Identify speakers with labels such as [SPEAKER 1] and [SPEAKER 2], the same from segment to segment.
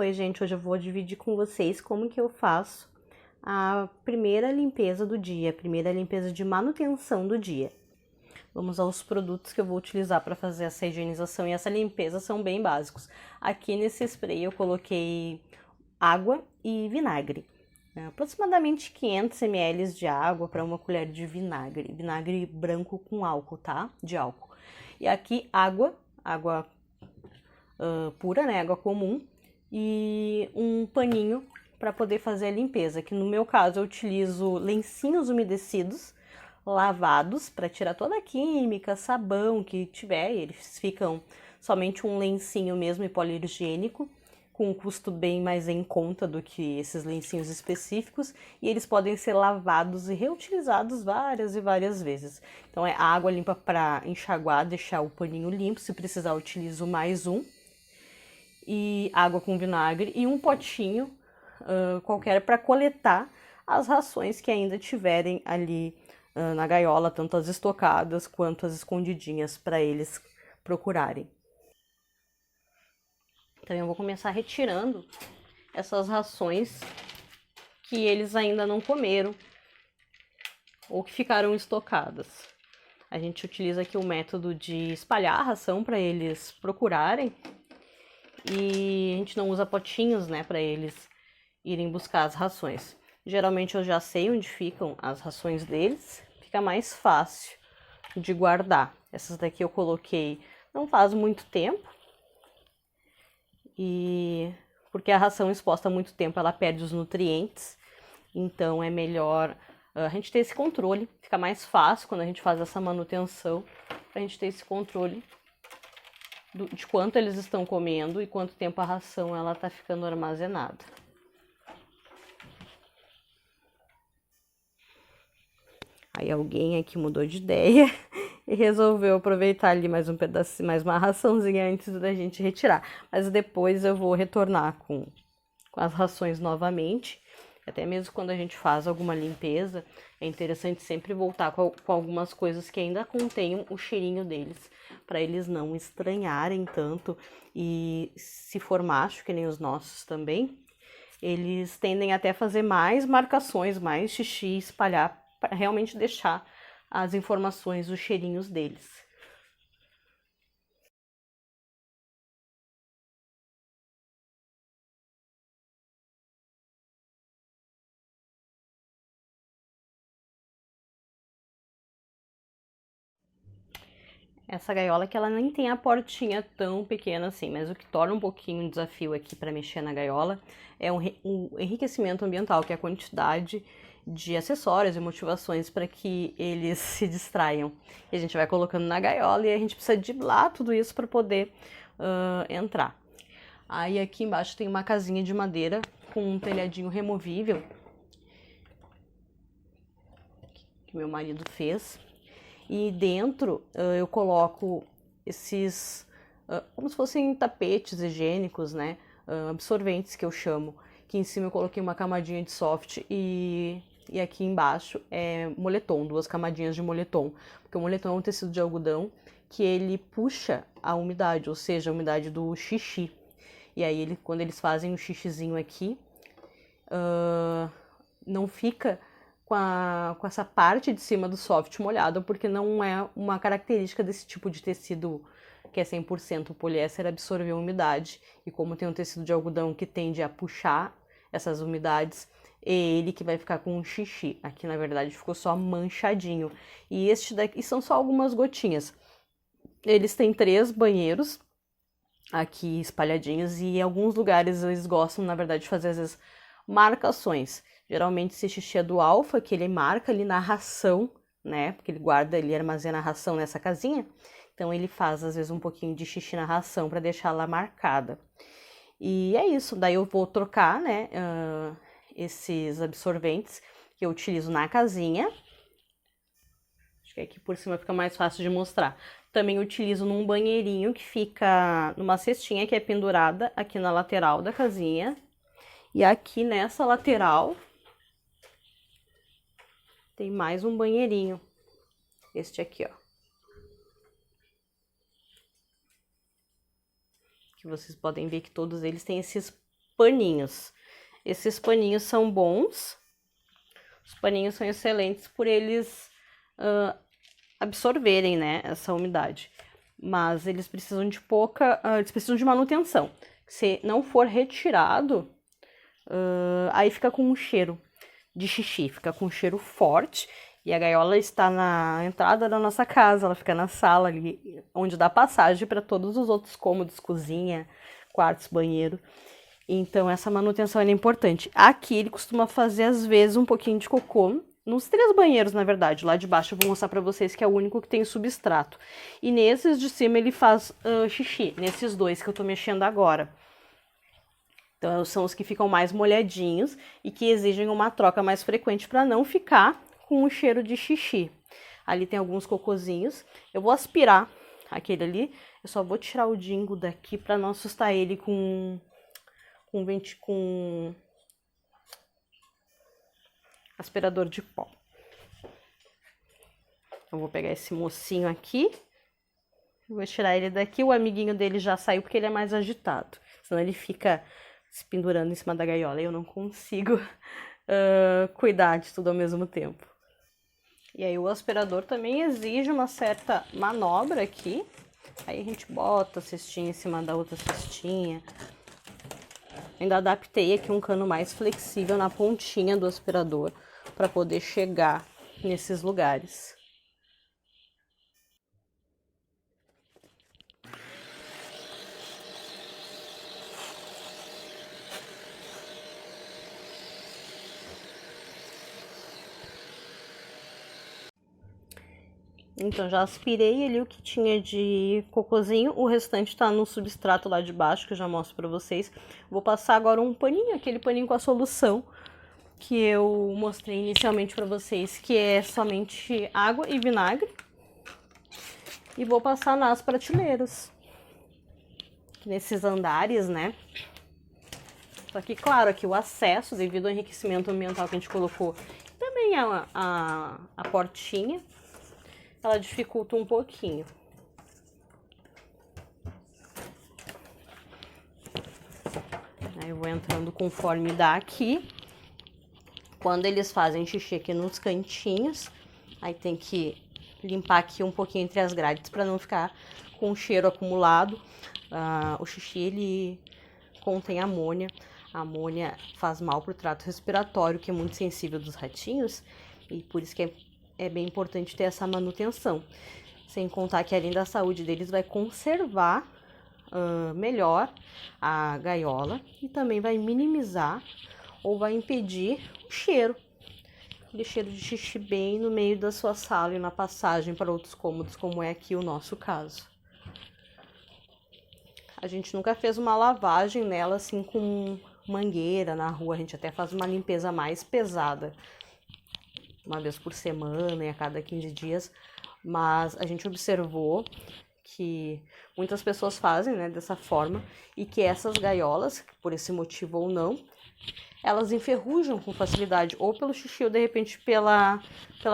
[SPEAKER 1] Oi, gente, hoje eu vou dividir com vocês como que eu faço a primeira limpeza do dia, a primeira limpeza de manutenção do dia. Vamos aos produtos que eu vou utilizar para fazer essa higienização e essa limpeza, são bem básicos. Aqui nesse spray eu coloquei água e vinagre. Aproximadamente 500 ml de água para uma colher de vinagre. Vinagre branco com álcool, tá? De álcool. E aqui água pura, né? Água comum. E um paninho para poder fazer a limpeza, que no meu caso eu utilizo lencinhos umedecidos, lavados, para tirar toda a química, sabão que tiver, eles ficam somente um lencinho mesmo e polihigiênico, com um custo bem mais em conta do que esses lencinhos específicos, e eles podem ser lavados e reutilizados várias e várias vezes. Então é água limpa para enxaguar, deixar o paninho limpo, se precisar eu utilizo mais um, e água com vinagre e um potinho qualquer para coletar as rações que ainda tiverem ali na gaiola, tanto as estocadas quanto as escondidinhas para eles procurarem. Então eu vou começar retirando essas rações que eles ainda não comeram ou que ficaram estocadas. A gente utiliza aqui o método de espalhar a ração para eles procurarem. E a gente não usa potinhos, né, para eles irem buscar as rações. Geralmente eu já sei onde ficam as rações deles, fica mais fácil de guardar. Essas daqui eu coloquei não faz muito tempo, e porque a ração exposta há muito tempo ela perde os nutrientes, então é melhor a gente ter esse controle, fica mais fácil quando a gente faz essa manutenção, pra gente ter esse controle de quanto eles estão comendo e quanto tempo a ração ela tá ficando armazenada. Aí alguém aqui mudou de ideia e resolveu aproveitar ali mais um pedacinho, mais uma raçãozinha antes da gente retirar. Mas depois eu vou retornar com as rações novamente. Até mesmo quando a gente faz alguma limpeza, é interessante sempre voltar com algumas coisas que ainda contenham o cheirinho deles, para eles não estranharem tanto. E se for macho, que nem os nossos também, eles tendem até a fazer mais marcações, mais xixi, espalhar, para realmente deixar as informações, os cheirinhos deles. Essa gaiola que ela nem tem a portinha tão pequena assim, mas o que torna um pouquinho um desafio aqui para mexer na gaiola é um enriquecimento ambiental, que é a quantidade de acessórios e motivações para que eles se distraiam. E a gente vai colocando na gaiola e a gente precisa driblar tudo isso para poder entrar. Aí aqui embaixo tem uma casinha de madeira com um telhadinho removível que meu marido fez. E dentro eu coloco esses, como se fossem tapetes higiênicos, né? Absorventes que eu chamo. Aqui em cima eu coloquei uma camadinha de soft e aqui embaixo é moletom, 2 camadinhas de moletom. Porque o moletom é um tecido de algodão que ele puxa a umidade, ou seja, a umidade do xixi. E aí quando eles fazem o xixizinho aqui, não fica com essa parte de cima do soft molhado, porque não é uma característica desse tipo de tecido que é 100% poliéster absorver a umidade. E como tem um tecido de algodão que tende a puxar essas umidades, é ele que vai ficar com um xixi. Aqui, na verdade, ficou só manchadinho. E este daqui são só algumas gotinhas. Eles têm 3 banheiros aqui espalhadinhos e em alguns lugares eles gostam, na verdade, de fazer às vezes marcações. Geralmente esse xixi é do alfa, que ele marca ali na ração, né? Porque ele guarda, ele armazena a ração nessa casinha. Então ele faz às vezes um pouquinho de xixi na ração para deixar ela marcada. E é isso, daí eu vou trocar, né, esses absorventes que eu utilizo na casinha. Acho que aqui por cima fica mais fácil de mostrar. Também utilizo num banheirinho que fica numa cestinha que é pendurada aqui na lateral da casinha. E aqui nessa lateral tem mais um banheirinho. Este aqui, ó. Que vocês podem ver que todos eles têm esses paninhos. Esses paninhos são bons, os paninhos são excelentes por eles absorverem, né, essa umidade. Mas eles precisam de eles precisam de manutenção. Se não for retirado, aí fica com um cheiro de xixi, fica com um cheiro forte. E a gaiola está na entrada da nossa casa, ela fica na sala ali, onde dá passagem para todos os outros cômodos, cozinha, quartos, banheiro. Então essa manutenção é importante. Aqui ele costuma fazer às vezes um pouquinho de cocô, nos 3 banheiros, na verdade. Lá de baixo eu vou mostrar para vocês que é o único que tem substrato. E nesses de cima ele faz xixi, nesses 2 que eu tô mexendo agora. Então são os que ficam mais molhadinhos e que exigem uma troca mais frequente para não ficar com o cheiro de xixi. Ali tem alguns cocôzinhos. Eu vou aspirar aquele ali. Eu só vou tirar o Dingo daqui para não assustar ele com aspirador de pó. Eu vou pegar esse mocinho aqui. Vou tirar ele daqui. O amiguinho dele já saiu porque ele é mais agitado. Senão ele fica se pendurando em cima da gaiola e eu não consigo cuidar de tudo ao mesmo tempo. E aí o aspirador também exige uma certa manobra aqui. Aí a gente bota a cestinha em cima da outra cestinha. Ainda adaptei aqui um cano mais flexível na pontinha do aspirador para poder chegar nesses lugares. Então, já aspirei ali o que tinha de cocôzinho, o restante tá no substrato lá de baixo, que eu já mostro pra vocês. Vou passar agora um paninho, aquele paninho com a solução que eu mostrei inicialmente pra vocês, que é somente água e vinagre. E vou passar nas prateleiras, nesses andares, né? Só que, claro, aqui o acesso, devido ao enriquecimento ambiental que a gente colocou, também é a portinha. Ela dificulta um pouquinho. Aí eu vou entrando conforme dá aqui. Quando eles fazem xixi aqui nos cantinhos, aí tem que limpar aqui um pouquinho entre as grades para não ficar com o cheiro acumulado. O xixi, ele contém amônia. A amônia faz mal para o trato respiratório, que é muito sensível dos ratinhos, e por isso que é bem importante ter essa manutenção. Sem contar que além da saúde deles, vai conservar melhor a gaiola e também vai minimizar ou vai impedir o cheiro. Aquele cheiro de xixi bem no meio da sua sala e na passagem para outros cômodos, como é aqui o nosso caso. A gente nunca fez uma lavagem nela assim com mangueira na rua, a gente até faz uma limpeza mais pesada, uma vez por semana e a cada 15 dias, mas a gente observou que muitas pessoas fazem, né, dessa forma, e que essas gaiolas, por esse motivo ou não, elas enferrujam com facilidade, ou pelo xixi ou de repente pela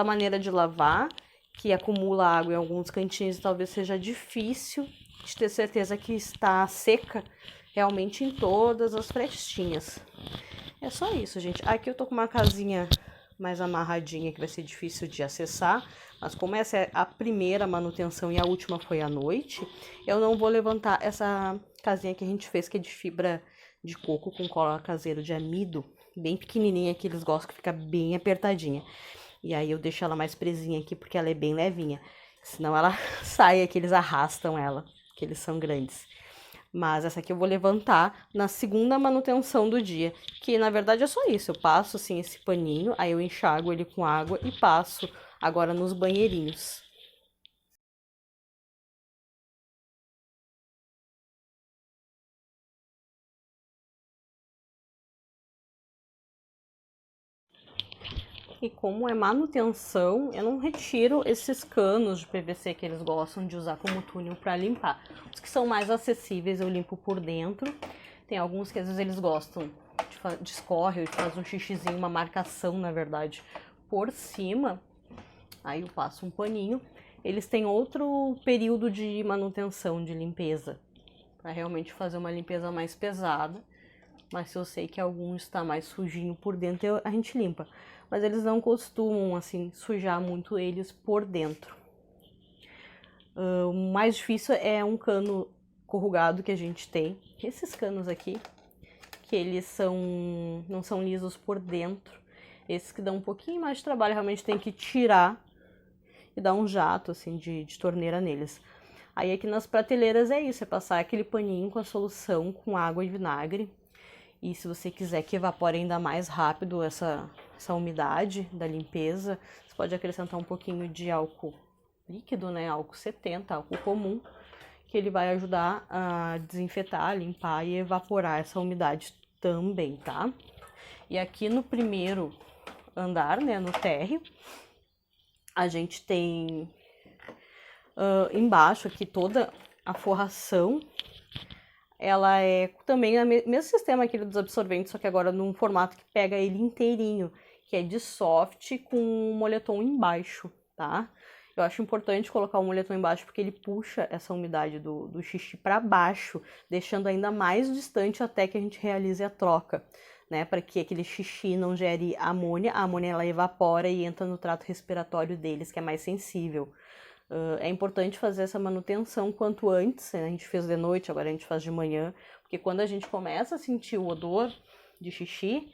[SPEAKER 1] maneira de lavar, que acumula água em alguns cantinhos e talvez seja difícil de ter certeza que está seca realmente em todas as frestinhas. É só isso, gente. Aqui eu tô com uma casinha mais amarradinha que vai ser difícil de acessar, mas como essa é a primeira manutenção e a última foi à noite, eu não vou levantar essa casinha que a gente fez, que é de fibra de coco com cola caseiro de amido, bem pequenininha, que eles gostam que fica bem apertadinha. E aí eu deixo ela mais presinha aqui porque ela é bem levinha, senão ela sai aqui, eles arrastam ela, que eles são grandes. Mas essa aqui eu vou levantar na segunda manutenção do dia, que na verdade é só isso. Eu passo assim esse paninho, aí eu enxago ele com água e passo agora nos banheirinhos. E como é manutenção, eu não retiro esses canos de PVC que eles gostam de usar como túnel para limpar. Os que são mais acessíveis eu limpo por dentro. Tem alguns que às vezes eles gostam de escorre, de fazer um xixizinho, uma marcação na verdade, por cima. Aí eu passo um paninho. Eles têm outro período de manutenção, de limpeza, para realmente fazer uma limpeza mais pesada. mas se eu sei que algum está mais sujinho por dentro, a gente limpa. Mas eles não costumam, assim, sujar muito eles por dentro. O mais difícil é um cano corrugado que a gente tem. Esses canos aqui, que eles não são lisos por dentro. Esses que dão um pouquinho mais de trabalho, realmente tem que tirar e dar um jato, assim, de torneira neles. Aí aqui nas prateleiras é isso, é passar aquele paninho com a solução com água e vinagre. E se você quiser que evapore ainda mais rápido essa umidade da limpeza, você pode acrescentar um pouquinho de álcool líquido, né? Álcool 70, álcool comum, que ele vai ajudar a desinfetar, limpar e evaporar essa umidade também, tá? E aqui no primeiro andar, né, no térreo, a gente tem embaixo aqui toda a forração. Ela é também o mesmo sistema aquele dos absorventes, só que agora num formato que pega ele inteirinho, que é de soft com um moletom embaixo, tá? Eu acho importante colocar o moletom embaixo porque ele puxa essa umidade do xixi para baixo, deixando ainda mais distante até que a gente realize a troca, né? Para que aquele xixi não gere amônia, a amônia ela evapora e entra no trato respiratório deles, que é mais sensível. É importante fazer essa manutenção quanto antes, né? A gente fez de noite, agora a gente faz de manhã, porque quando a gente começa a sentir o odor de xixi,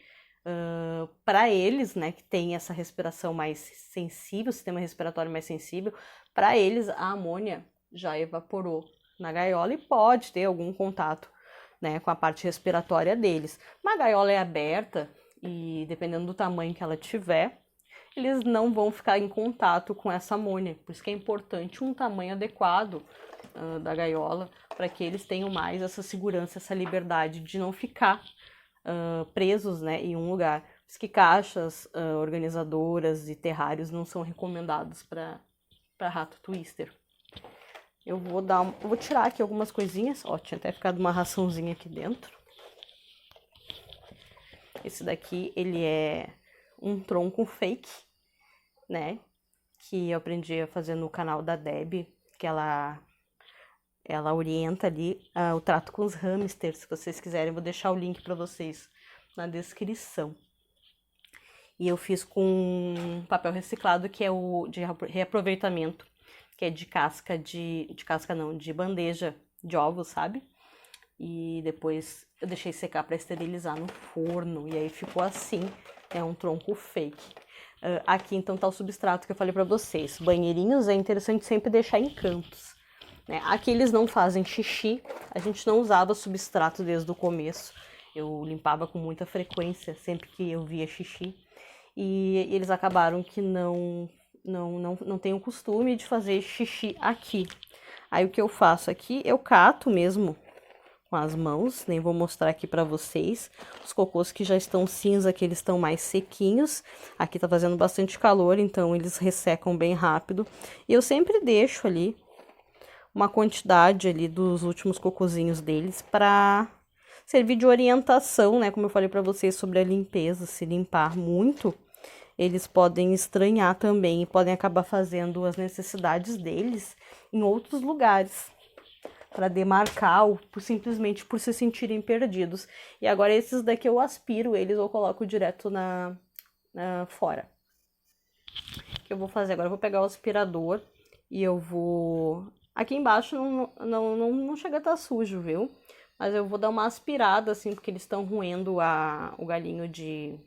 [SPEAKER 1] para eles, né, que tem essa respiração mais sensível, sistema respiratório mais sensível, para eles a amônia já evaporou na gaiola e pode ter algum contato, né, com a parte respiratória deles. Uma gaiola é aberta e dependendo do tamanho que ela tiver, eles não vão ficar em contato com essa amônia. Por isso que é importante um tamanho adequado da gaiola, para que eles tenham mais essa segurança, essa liberdade de não ficar presos, né, em um lugar. Por isso que caixas organizadoras e terrários não são recomendados para rato twister. Eu vou tirar aqui algumas coisinhas. Ó, tinha até ficado uma raçãozinha aqui dentro. Esse daqui, ele é um tronco fake, né, que eu aprendi a fazer no canal da Deb, que ela orienta ali o trato com os hamsters. Se vocês quiserem, eu vou deixar o link para vocês na descrição. E eu fiz com papel reciclado, que é o de reaproveitamento, que é de casca de bandeja de ovos, sabe? E depois eu deixei secar para esterilizar no forno, e aí ficou assim, é um tronco fake. Aqui então tá o substrato que eu falei para vocês. Banheirinhos é interessante sempre deixar em cantos, né? Aqui eles não fazem xixi, a gente não usava substrato desde o começo. Eu limpava com muita frequência sempre que eu via xixi. E eles acabaram que não tem o costume de fazer xixi aqui. Aí o que eu faço aqui, eu cato mesmo com as mãos, nem vou mostrar aqui para vocês. Os cocôs que já estão cinza, que eles estão mais sequinhos. Aqui tá fazendo bastante calor, então eles ressecam bem rápido. E eu sempre deixo ali uma quantidade ali dos últimos cocôzinhos deles para servir de orientação, né? Como eu falei para vocês sobre a limpeza, se limpar muito, eles podem estranhar também e podem acabar fazendo as necessidades deles em outros lugares, para demarcar ou simplesmente por se sentirem perdidos. E agora esses daqui eu aspiro eles ou coloco direto fora. O que eu vou fazer agora? Eu vou pegar o aspirador e eu vou... Aqui embaixo não chega a estar sujo, viu? Mas eu vou dar uma aspirada, assim, porque eles estão roendo o galinho de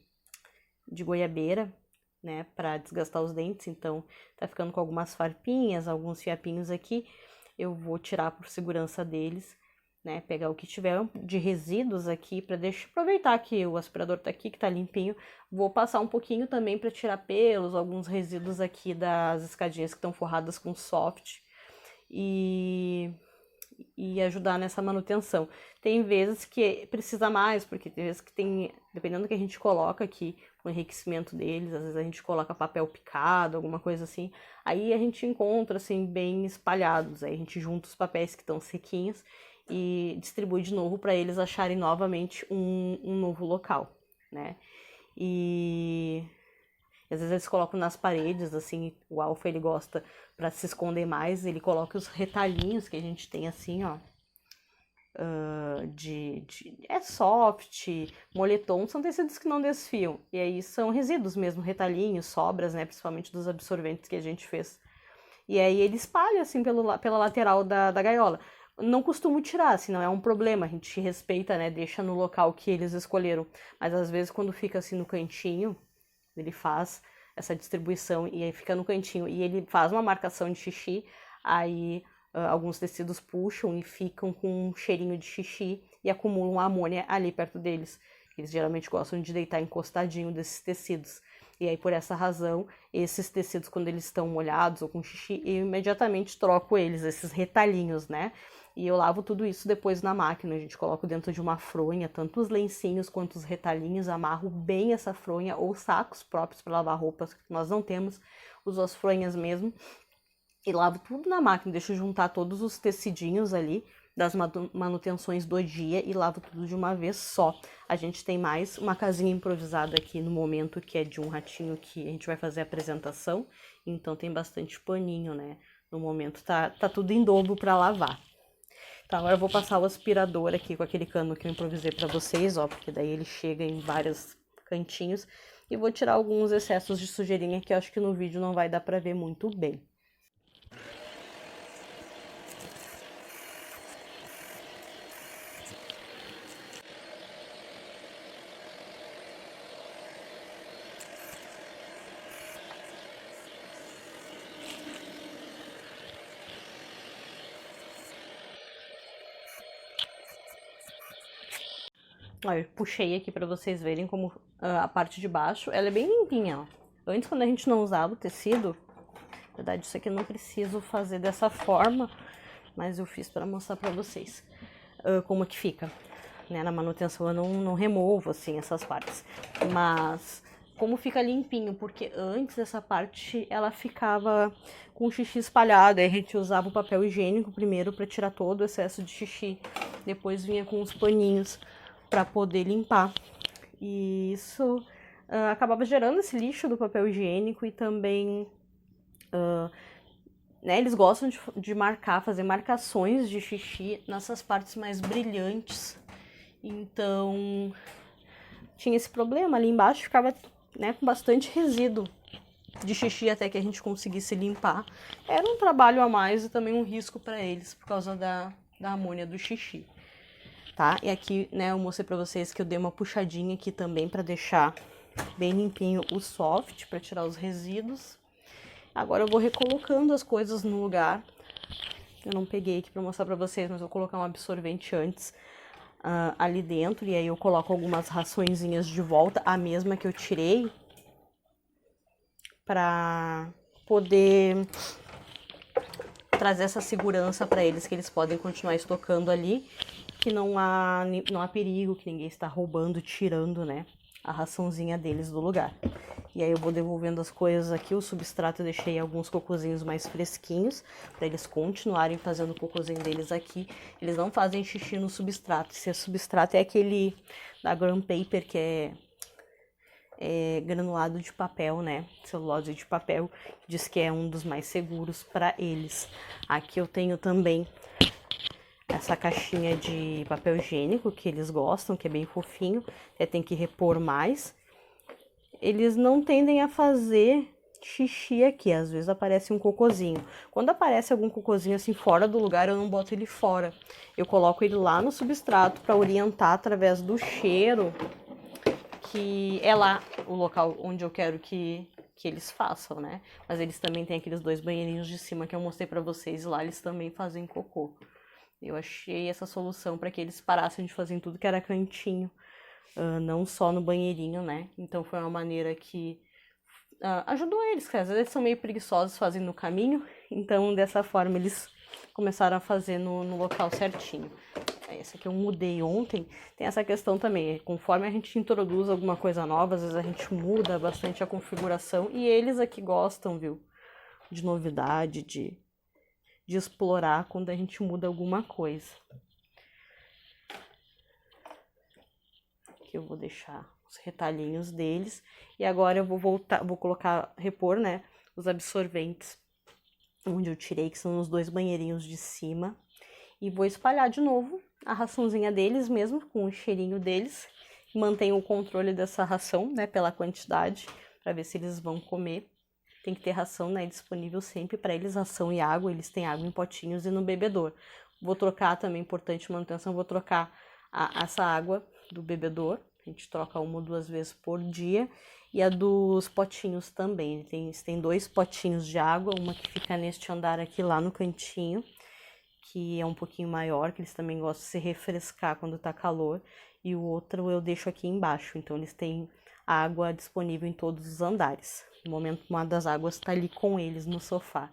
[SPEAKER 1] goiabeira, né? Pra desgastar os dentes, então tá ficando com algumas farpinhas, alguns fiapinhos aqui. Eu vou tirar por segurança deles, né? Pegar o que tiver de resíduos aqui para aproveitar que o aspirador tá aqui, que tá limpinho. Vou passar um pouquinho também para tirar pelos, alguns resíduos aqui das escadinhas que estão forradas com soft e ajudar nessa manutenção. Tem vezes que precisa mais, porque tem vezes que tem, dependendo do que a gente coloca aqui, o enriquecimento deles, às vezes a gente coloca papel picado, alguma coisa assim, aí a gente encontra, assim, bem espalhados, aí a gente junta os papéis que estão sequinhos e distribui de novo para eles acharem novamente um novo local, né? E às vezes eles colocam nas paredes, assim, o Alfa ele gosta para se esconder mais, ele coloca os retalhinhos que a gente tem assim, ó, é soft, moletom, são tecidos que não desfiam. E aí são resíduos mesmo, retalhinhos, sobras, né? Principalmente dos absorventes que a gente fez. E aí ele espalha, assim, pela lateral da gaiola. Não costumo tirar, assim, não é um problema, a gente respeita, né? Deixa no local que eles escolheram. Mas às vezes quando fica assim no cantinho, ele faz essa distribuição e aí fica no cantinho. E ele faz uma marcação de xixi, aí alguns tecidos puxam e ficam com um cheirinho de xixi e acumulam amônia ali perto deles. Eles geralmente gostam de deitar encostadinho desses tecidos. E aí, por essa razão, esses tecidos, quando eles estão molhados ou com xixi, eu imediatamente troco eles, esses retalhinhos, né? E eu lavo tudo isso depois na máquina. A gente coloca dentro de uma fronha, tanto os lencinhos quanto os retalhinhos, amarro bem essa fronha ou sacos próprios para lavar roupas que nós não temos, uso as fronhas mesmo. E lavo tudo na máquina, deixo juntar todos os tecidinhos ali das manutenções do dia e lavo tudo de uma vez só. A gente tem mais uma casinha improvisada aqui no momento, que é de um ratinho que a gente vai fazer a apresentação, então tem bastante paninho, né? No momento tá tudo em dobro para lavar. Então agora eu vou passar o aspirador aqui com aquele cano que eu improvisei para vocês, ó, porque daí ele chega em vários cantinhos, e vou tirar alguns excessos de sujeirinha que eu acho que no vídeo não vai dar para ver muito bem. Olha, eu puxei aqui pra vocês verem como a parte de baixo, ela é bem limpinha, ó. Antes, quando a gente não usava o tecido, na verdade isso aqui eu não preciso fazer dessa forma, mas eu fiz pra mostrar pra vocês como que fica, né? Na manutenção eu não removo, assim, essas partes, mas como fica limpinho, porque antes essa parte ela ficava com o xixi espalhado, aí a gente usava o papel higiênico primeiro pra tirar todo o excesso de xixi, depois vinha com os paninhos para poder limpar. E isso acabava gerando esse lixo do papel higiênico e também, né, eles gostam de marcar, fazer marcações de xixi nessas partes mais brilhantes. Então, tinha esse problema. Ali embaixo ficava, né, com bastante resíduo de xixi até que a gente conseguisse limpar. Era um trabalho a mais e também um risco para eles por causa da amônia do xixi. Tá? E aqui, né, eu mostrei pra vocês que eu dei uma puxadinha aqui também pra deixar bem limpinho o soft, pra tirar os resíduos. Agora eu vou recolocando as coisas no lugar. Eu não peguei aqui pra mostrar pra vocês, mas vou colocar um absorvente antes ali dentro. E aí eu coloco algumas raçõezinhas de volta, a mesma que eu tirei, pra poder trazer essa segurança pra eles, que eles podem continuar estocando ali, que não há perigo, que ninguém está roubando, tirando, né, a raçãozinha deles do lugar. E aí eu vou devolvendo as coisas aqui, o substrato eu deixei alguns cocôzinhos mais fresquinhos, para eles continuarem fazendo o cocôzinho deles aqui. Eles não fazem xixi no substrato, esse substrato é aquele da Graham Paper, que é granulado de papel, né, celulose de papel, diz que é um dos mais seguros para eles. Aqui eu tenho também essa caixinha de papel higiênico que eles gostam, que é bem fofinho, tem que repor mais. Eles não tendem a fazer xixi aqui, às vezes aparece um cocôzinho. Quando aparece algum cocôzinho assim fora do lugar, eu não boto ele fora. Eu coloco ele lá no substrato para orientar através do cheiro, que é lá o local onde eu quero que eles façam, né? Mas eles também têm aqueles 2 banheirinhos de cima que eu mostrei para vocês, e lá eles também fazem cocô. Eu achei essa solução para que eles parassem de fazer em tudo que era cantinho, não só no banheirinho, né? Então foi uma maneira que ajudou eles, porque às vezes eles são meio preguiçosos, fazem no caminho, então dessa forma eles começaram a fazer no local certinho. Essa aqui eu mudei ontem, tem essa questão também, conforme a gente introduz alguma coisa nova, às vezes a gente muda bastante a configuração, e eles aqui gostam, viu, de novidade, de explorar quando a gente muda alguma coisa. Aqui eu vou deixar os retalhinhos deles. E agora eu vou repor, né, os absorventes onde eu tirei, que são os 2 banheirinhos de cima. E vou espalhar de novo a raçãozinha deles mesmo, com o cheirinho deles. Mantenho o controle dessa ração, né, pela quantidade, para ver se eles vão comer. Tem que ter ração, né, disponível sempre para eles, ração e água. Eles têm água em potinhos e no bebedor. Vou trocar também, importante manutenção, vou trocar essa água do bebedor. A gente troca 1 ou 2 vezes por dia. E a dos potinhos também. Tem 2 potinhos de água, uma que fica neste andar aqui lá no cantinho, que é um pouquinho maior, que eles também gostam de se refrescar quando tá calor. E o outro eu deixo aqui embaixo. Então eles têm água disponível em todos os andares. No momento, uma das águas tá ali com eles no sofá.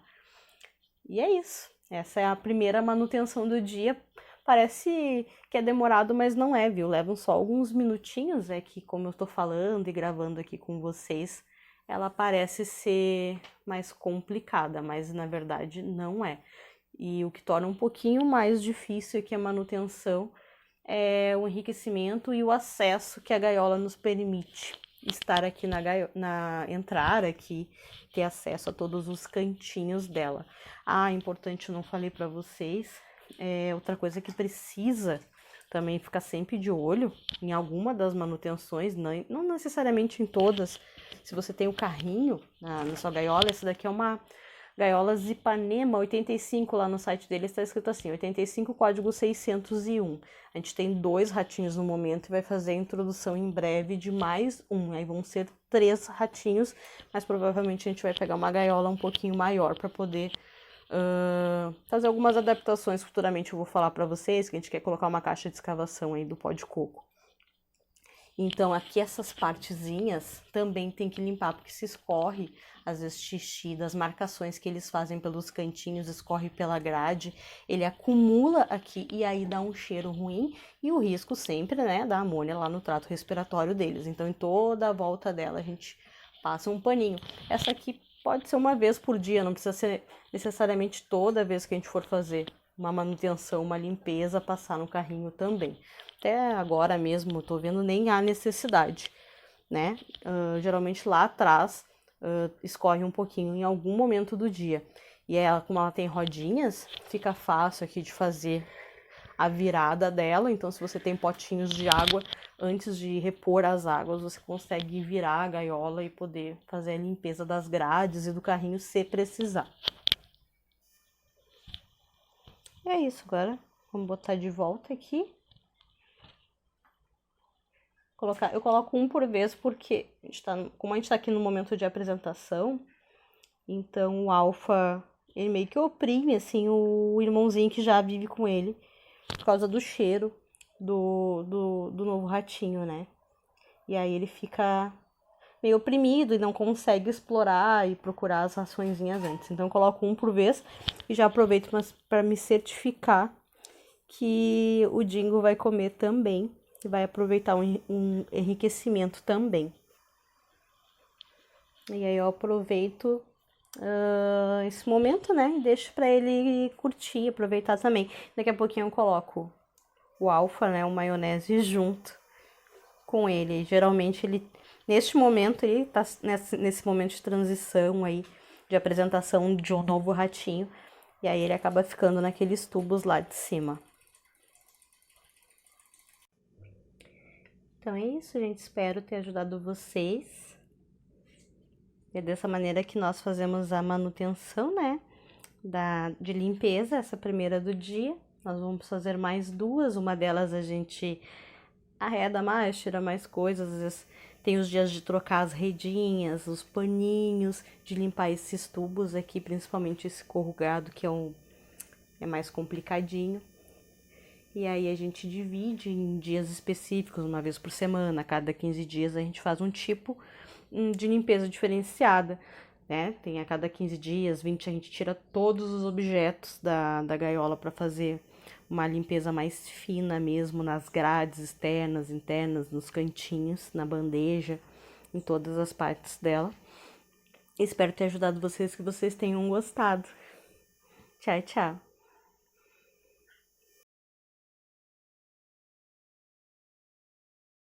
[SPEAKER 1] E é isso. Essa é a primeira manutenção do dia. Parece que é demorado, mas não é, viu? Levam só alguns minutinhos, é que como eu tô falando e gravando aqui com vocês, ela parece ser mais complicada, mas na verdade não é. E o que torna um pouquinho mais difícil aqui a manutenção é o enriquecimento e o acesso que a gaiola nos permite. Estar aqui entrar aqui, ter acesso a todos os cantinhos dela. Importante, eu não falei para vocês, outra coisa que precisa também ficar sempre de olho em alguma das manutenções, não necessariamente em todas. Se você tem o carrinho na sua gaiola, essa daqui é uma gaiola Zipanema 85, lá no site dele está escrito assim, 85 código 601. A gente tem 2 ratinhos no momento e vai fazer a introdução em breve de mais um. Aí vão ser 3 ratinhos, mas provavelmente a gente vai pegar uma gaiola um pouquinho maior para poder fazer algumas adaptações. Futuramente eu vou falar para vocês que a gente quer colocar uma caixa de escavação aí do pó de coco. Então aqui essas partezinhas também tem que limpar, porque se escorre, às vezes xixi, das marcações que eles fazem pelos cantinhos, escorre pela grade, ele acumula aqui e aí dá um cheiro ruim e o risco sempre, né, da amônia lá no trato respiratório deles. Então em toda a volta dela a gente passa um paninho. Essa aqui pode ser uma vez por dia, não precisa ser necessariamente toda vez que a gente for fazer uma manutenção, uma limpeza, passar no carrinho também. Até agora mesmo, eu tô vendo, nem há necessidade, né? Geralmente lá atrás escorre um pouquinho em algum momento do dia. E ela, como ela tem rodinhas, fica fácil aqui de fazer a virada dela. Então, se você tem potinhos de água, antes de repor as águas, você consegue virar a gaiola e poder fazer a limpeza das grades e do carrinho se precisar. E é isso, agora vamos botar de volta aqui. Eu coloco um por vez porque como a gente tá aqui no momento de apresentação, então o Alfa, ele meio que oprime, assim, o irmãozinho que já vive com ele, por causa do cheiro do novo ratinho, né? E aí ele fica meio oprimido e não consegue explorar e procurar as raçõezinhas antes. Então eu coloco um por vez e já aproveito para me certificar que o Dingo vai comer também. E vai aproveitar um enriquecimento também. E aí eu aproveito esse momento, né? E deixo para ele curtir, aproveitar também. Daqui a pouquinho eu coloco o Alfa, né? O maionese junto com ele. Geralmente neste momento, ele tá nesse momento de transição aí, de apresentação de um novo ratinho. E aí ele acaba ficando naqueles tubos lá de cima. Então é isso, gente. Espero ter ajudado vocês. É dessa maneira que nós fazemos a manutenção, né? De limpeza, essa primeira do dia. Nós vamos fazer mais 2. Uma delas a gente arreda mais, tira mais coisas. Às vezes tem os dias de trocar as redinhas, os paninhos, de limpar esses tubos aqui, principalmente esse corrugado, que é mais complicadinho. E aí a gente divide em dias específicos, uma vez por semana, a cada 15 dias a gente faz um tipo de limpeza diferenciada, né? Tem a cada 15 dias, 20, a gente tira todos os objetos da gaiola para fazer uma limpeza mais fina mesmo, nas grades externas, internas, nos cantinhos, na bandeja, em todas as partes dela. Espero ter ajudado vocês, que vocês tenham gostado. Tchau, tchau!